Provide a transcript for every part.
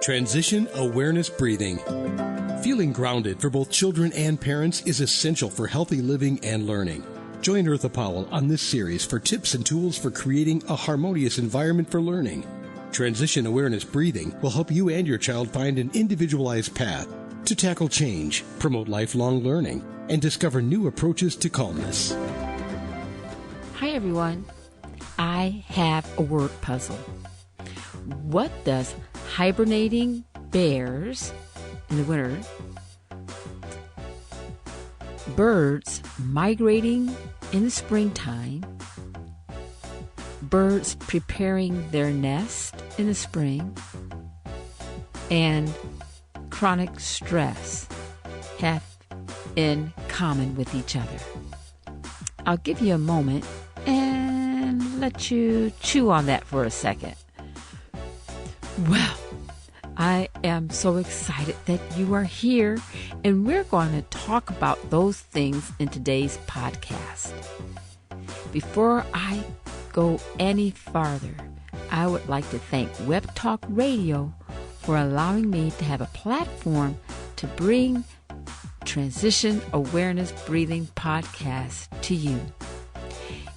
Transition Awareness Breathing. Feeling grounded for both children and parents is essential for healthy living and learning. Join Eartha Powell on this series for tips and tools for creating a harmonious environment for learning. Transition Awareness Breathing will help you and your child find an individualized path to tackle change, promote lifelong learning, and discover new approaches to calmness. Hi everyone. I have a word puzzle. What does hibernating bears in the winter, birds migrating in the springtime, birds preparing their nest in the spring, and chronic stress have in common with each other? I'll give you a moment and let you chew on that for a second. Well, I am so excited that you are here, and we're going to talk about those things in today's podcast. Before I go any farther, I would like to thank Web Talk Radio for allowing me to have a platform to bring Transition Awareness Breathing podcast to you.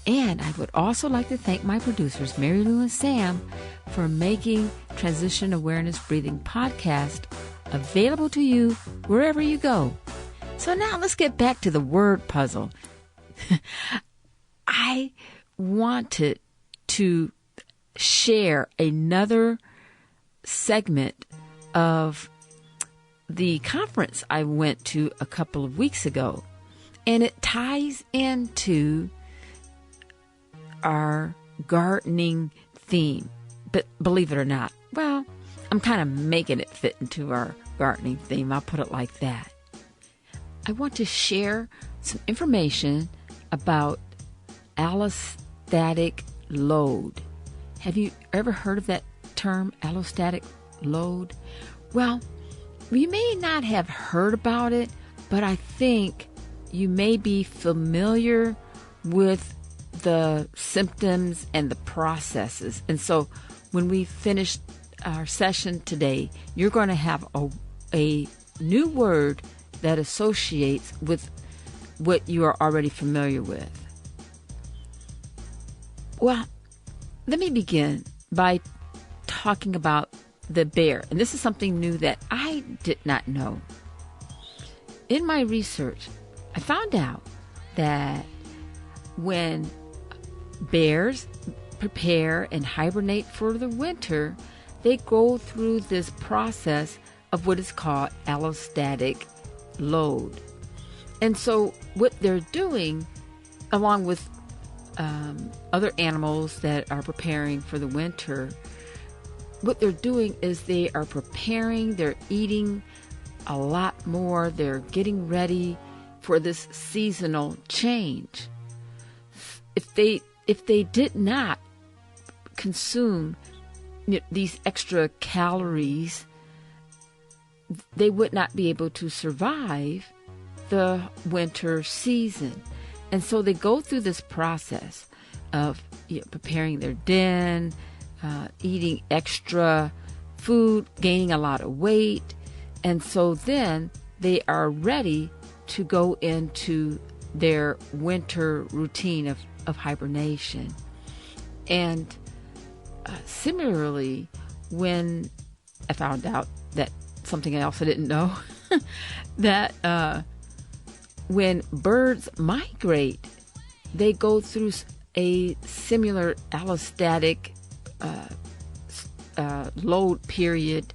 And I would also like to thank my producers, Mary Lou and Sam, for making Transition Awareness Breathing podcast available to you wherever you go. So now let's get back to the word puzzle. I wanted to share another segment of the conference I went to a couple of weeks ago, and it ties into our gardening theme. But believe it or not, well, I'm kind of making it fit into our gardening theme. I'll put it like that. I want to share some information about allostatic load. Have you ever heard of that term, allostatic load? Well, you may not have heard about it, but I think you may be familiar with the symptoms and the processes. And so when we finish our session today, you're going to have a new word that associates with what you are already familiar with. Well, let me begin by talking about the bear. And this is something new that I did not know. In my research, I found out that when bears prepare and hibernate for the winter, they go through this process of what is called allostatic load. And so what they're doing, along with other animals that are preparing for the winter, what they're doing is they are preparing, they're eating a lot more, they're getting ready for this seasonal change. If they did not consume these extra calories, they would not be able to survive the winter season. And so they go through this process of preparing their den, eating extra food, gaining a lot of weight. And so then they are ready to go into their winter routine of hibernation. And similarly, when I found out that something else I didn't know, that when birds migrate, they go through a similar allostatic load period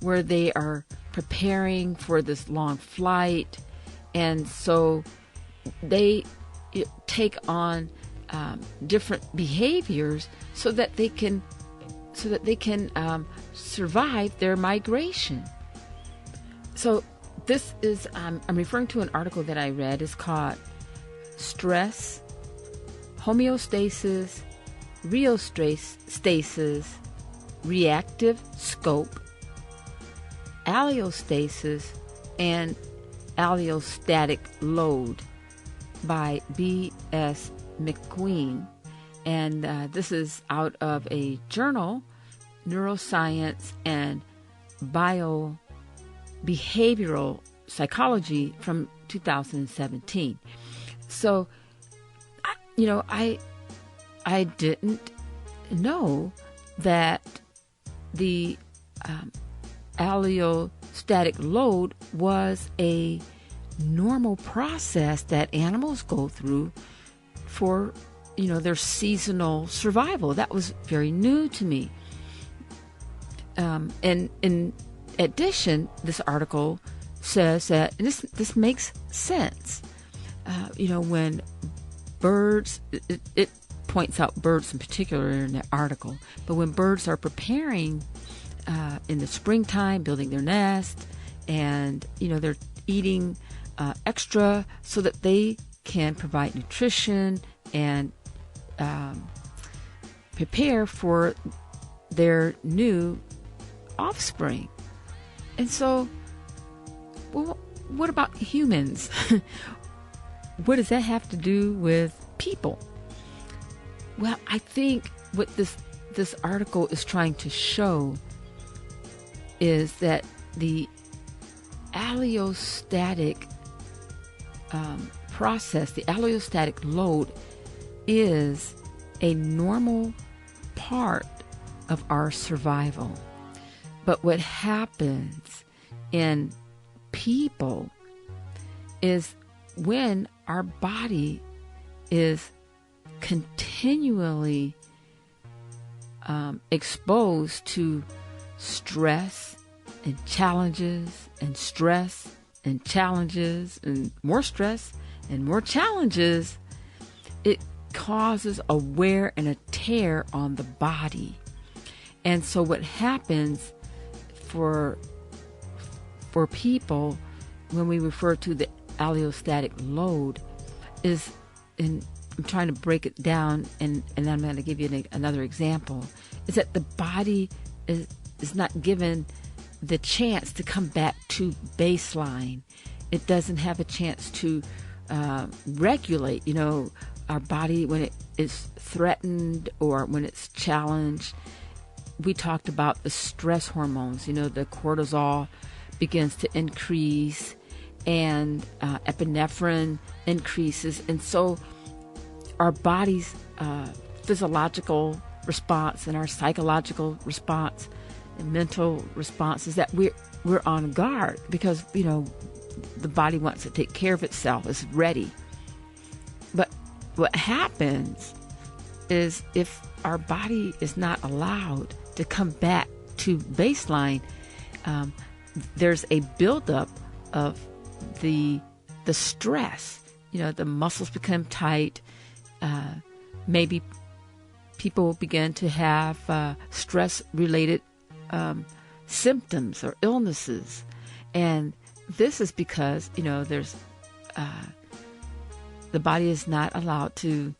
where they are preparing for this long flight, and so they take on different behaviors so that they can survive their migration. So this is I'm referring to an article that I read. It's called Stress, Homeostasis, Rheostasis, Reactive Scope, Allostasis, and Allostatic Load by B.S. McQueen. And this is out of a journal Neuroscience and Behavioral Psychology from 2017. So, I didn't know that the allostatic load was a normal process that animals go through for, their seasonal survival. That was very new to me. And in addition, this article says that, and this makes sense, when birds, it points out birds in particular in the article, but when birds are preparing in the springtime, building their nest, and, they're eating extra so that they can provide nutrition and prepare for their new offspring. And so, well, what about humans? What does that have to do with people? Well, I think what this article is trying to show is that the allostatic process, the allostatic load, is a normal part of our survival. But what happens in people is when our body is continually exposed to stress and challenges and stress and challenges and more stress and more challenges, it causes a wear and a tear on the body. And so what happens for people when we refer to the allostatic load is, and I'm trying to break it down, and I'm going to give you another example, is that the body is not given the chance to come back to baseline. It doesn't have a chance to regulate, our body when it is threatened or when it's challenged. We talked about the stress hormones, the cortisol begins to increase and epinephrine increases. And so our body's physiological response and our psychological response and mental response is that we're on guard because, the body wants to take care of itself, it's ready. But what happens is if our body is not allowed to come back to baseline, there's a buildup of the stress. The muscles become tight. Maybe people begin to have stress-related symptoms or illnesses, and this is because there's the body is not allowed to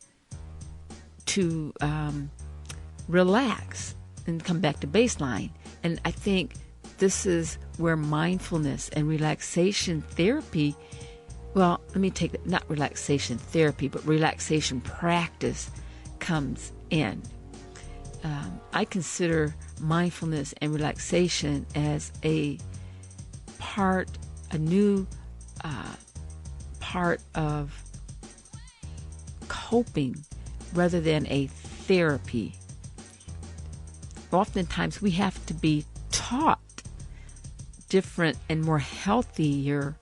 relax and come back to baseline. And I think this is where mindfulness and relaxation therapy, well, let me take that, not relaxation therapy, but relaxation practice comes in. I consider mindfulness and relaxation as a new part of coping rather than a therapy. Oftentimes we have to be taught different and more healthier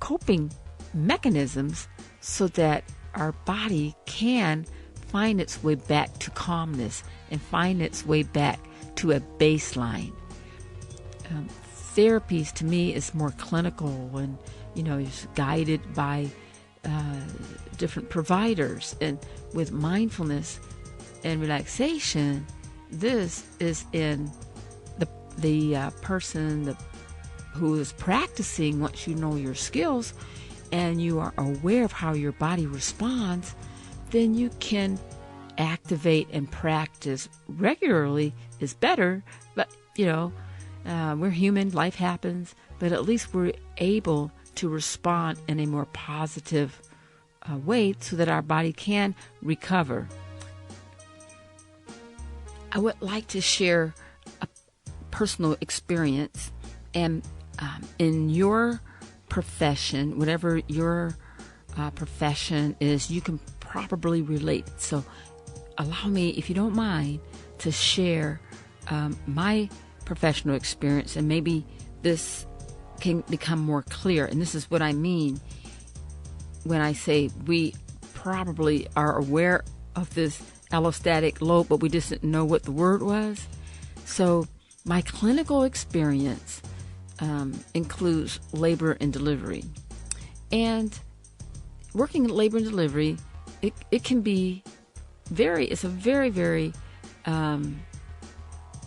coping mechanisms so that our body can find its way back to calmness and find its way back to a baseline. Therapies to me is more clinical and is guided by different providers. And with mindfulness and relaxation, this is in the person who is practicing. Once you know your skills and you are aware of how your body responds, then you can activate and practice regularly is better. But we're human, life happens, but at least we're able to respond in a more positive way so that our body can recover. I would like to share a personal experience, and in your profession, whatever your profession is, you can probably relate. So allow me, if you don't mind, to share my professional experience, and maybe this can become more clear. And this is what I mean when I say we probably are aware of this allostatic load, but we just didn't know what the word was. So my clinical experience includes labor and delivery. And working in labor and delivery, it can be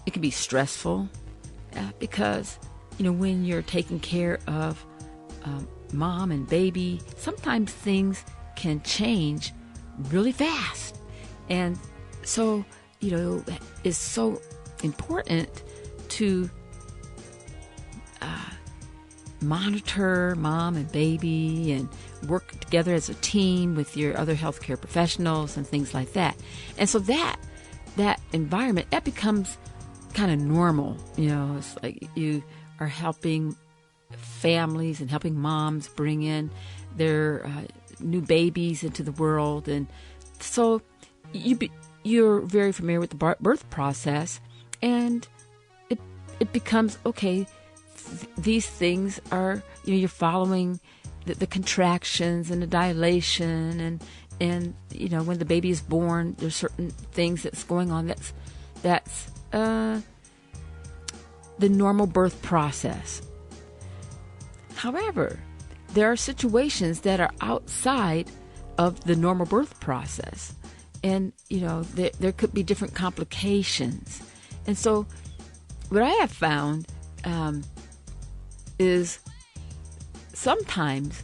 it can be stressful because, when you're taking care of mom and baby, sometimes things can change really fast. And so, it's so important to monitor mom and baby and work together as a team with your other healthcare professionals and things like that. And so that environment, that becomes kind of normal. It's like you are helping families and helping moms bring in their new babies into the world. And so you're very familiar with the birth process, and it becomes, okay, these things are, you're following the contractions and the dilation, and when the baby is born, there's certain things that's going on that's the normal birth process. However, there are situations that are outside of the normal birth process, and there could be different complications. And so what I have found is sometimes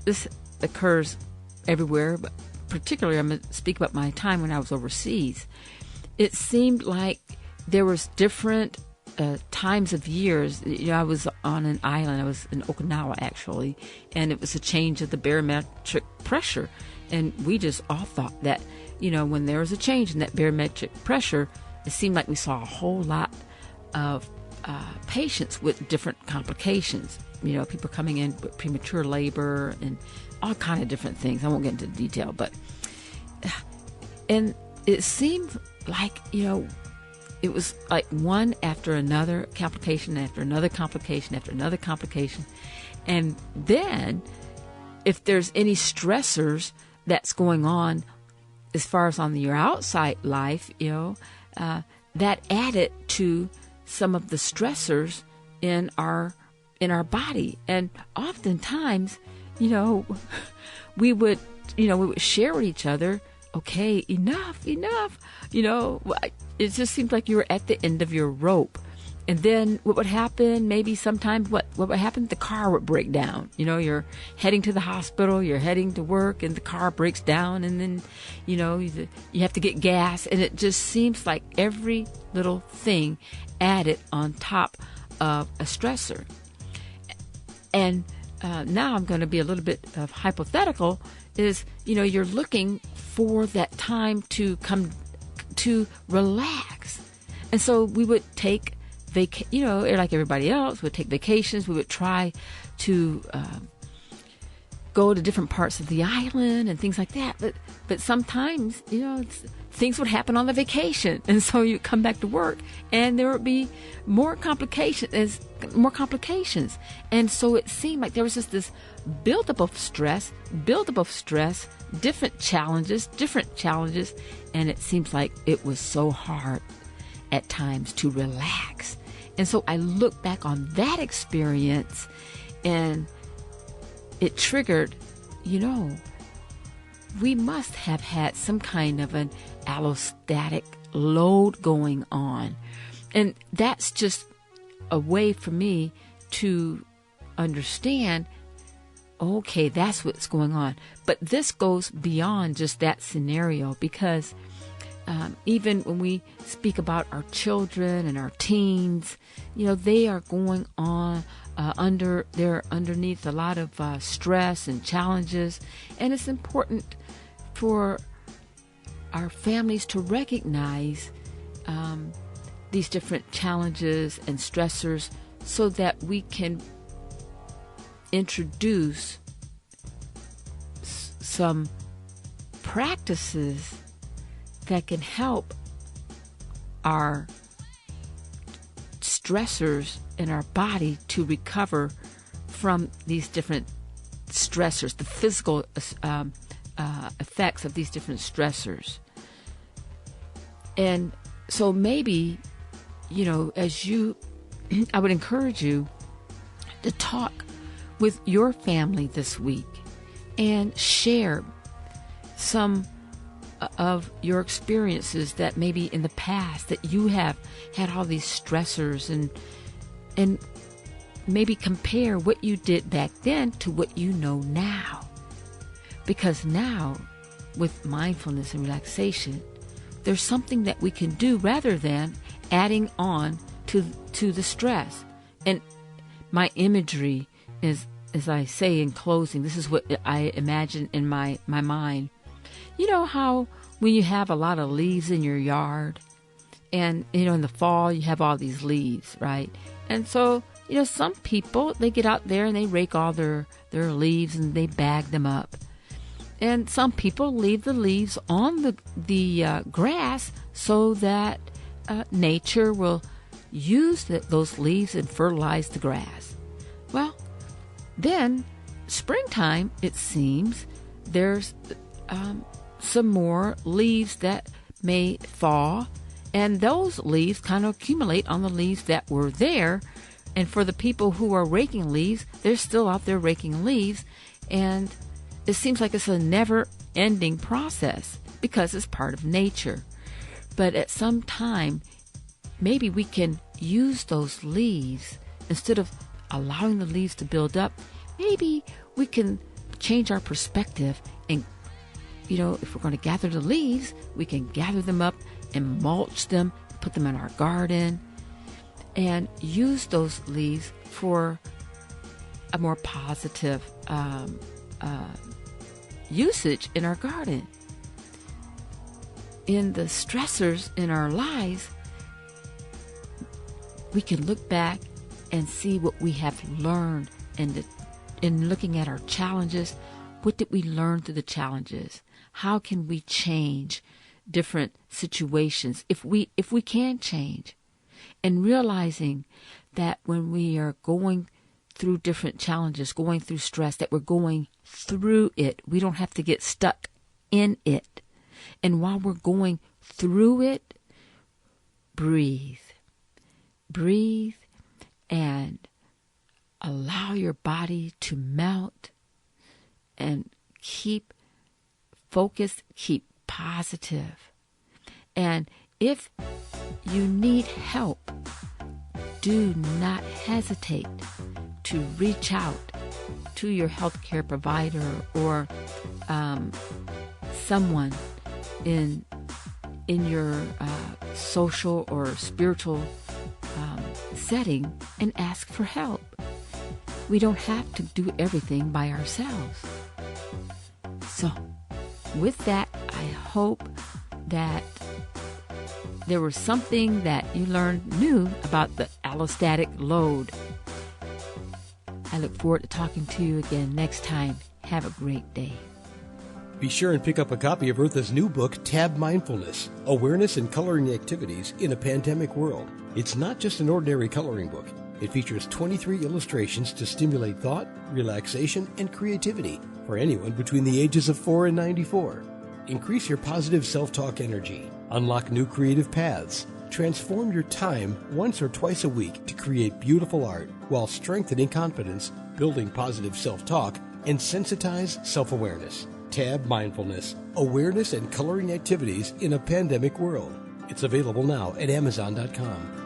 this occurs everywhere, but particularly I'm going to speak about my time when I was overseas. It seemed like there was different times of years. I was on an island. I was in Okinawa, actually, and it was a change of the barometric pressure. And we just all thought that, when there was a change in that barometric pressure, it seemed like we saw a whole lot of patients with different complications. People coming in with premature labor and all kind of different things. I won't get into detail, and it seemed like, it was like one after another complication, after another complication, after another complication. And then if there's any stressors that's going on as far as on your outside life, that added to some of the stressors in our body. And oftentimes, we would share with each other, okay, enough. It just seems like you were at the end of your rope. And then what would happen, maybe sometimes what would happen, the car would break down. You're heading to the hospital, you're heading to work, and the car breaks down, and then, you have to get gas. And it just seems like every little thing added on top of a stressor. And now I'm going to be a little bit of hypothetical, is, you're looking for that time to come to relax. And so we would take like everybody else, would take vacations. We would try to go to different parts of the island and things like that. But sometimes, things would happen on the vacation. And so you come back to work and there would be more complications. And so it seemed like there was just this buildup of stress, different challenges. And it seems like it was so hard at times to relax. And so I look back on that experience, and it triggered, we must have had some kind of an allostatic load going on. And that's just a way for me to understand, okay, that's what's going on. But this goes beyond just that scenario, because even when we speak about our children and our teens, they are going on they're underneath a lot of stress and challenges. And it's important for our families to recognize these different challenges and stressors so that we can introduce some practices that can help our stressors in our body to recover from these different stressors, the physical effects of these different stressors. And so maybe, I would encourage you to talk with your family this week and share some of your experiences that maybe in the past that you have had all these stressors, and maybe compare what you did back then to what you know now. Because now, with mindfulness and relaxation, there's something that we can do rather than adding on to the stress. And my imagery is, as I say in closing, this is what I imagine in my mind. You know how when you have a lot of leaves in your yard, and in the fall you have all these leaves, right? And so some people, they get out there and they rake all their leaves and they bag them up. And some people leave the leaves on the grass so that nature will use those leaves and fertilize the grass. Well, then springtime, it seems, there's some more leaves that may fall, and those leaves kind of accumulate on the leaves that were there. And for the people who are raking leaves, they're still out there raking leaves, and it seems like it's a never-ending process because it's part of nature. But at some time, maybe we can use those leaves instead of allowing the leaves to build up. Maybe we can change our perspective and, if we're going to gather the leaves, we can gather them up and mulch them, put them in our garden, and use those leaves for a more positive usage in our garden. In the stressors in our lives, we can look back and see what we have learned, and in looking at our challenges, what did we learn through the challenges? How can we change different situations if we can change? And realizing that when we are going through different challenges, going through stress, that we're going through it. We don't have to get stuck in it. And while we're going through it, breathe. Breathe and allow your body to melt, and keep focused, keep positive. And if you need help, do not hesitate to reach out to your healthcare provider or someone in your social or spiritual setting and ask for help. We don't have to do everything by ourselves. So, with that, I hope that there was something that you learned new about the allostatic load. I look forward to talking to you again next time. Have a great day. Be sure and pick up a copy of Eartha's new book, Tab Mindfulness, Awareness and Coloring Activities in a Pandemic World. It's not just an ordinary coloring book. It features 23 illustrations to stimulate thought, relaxation, and creativity for anyone between the ages of 4 and 94. Increase your positive self-talk energy. Unlock new creative paths. Transform your time once or twice a week to create beautiful art while strengthening confidence, building positive self-talk, and sensitize self-awareness. Tab Mindfulness, Awareness and Coloring Activities in a Pandemic World. It's available now at Amazon.com.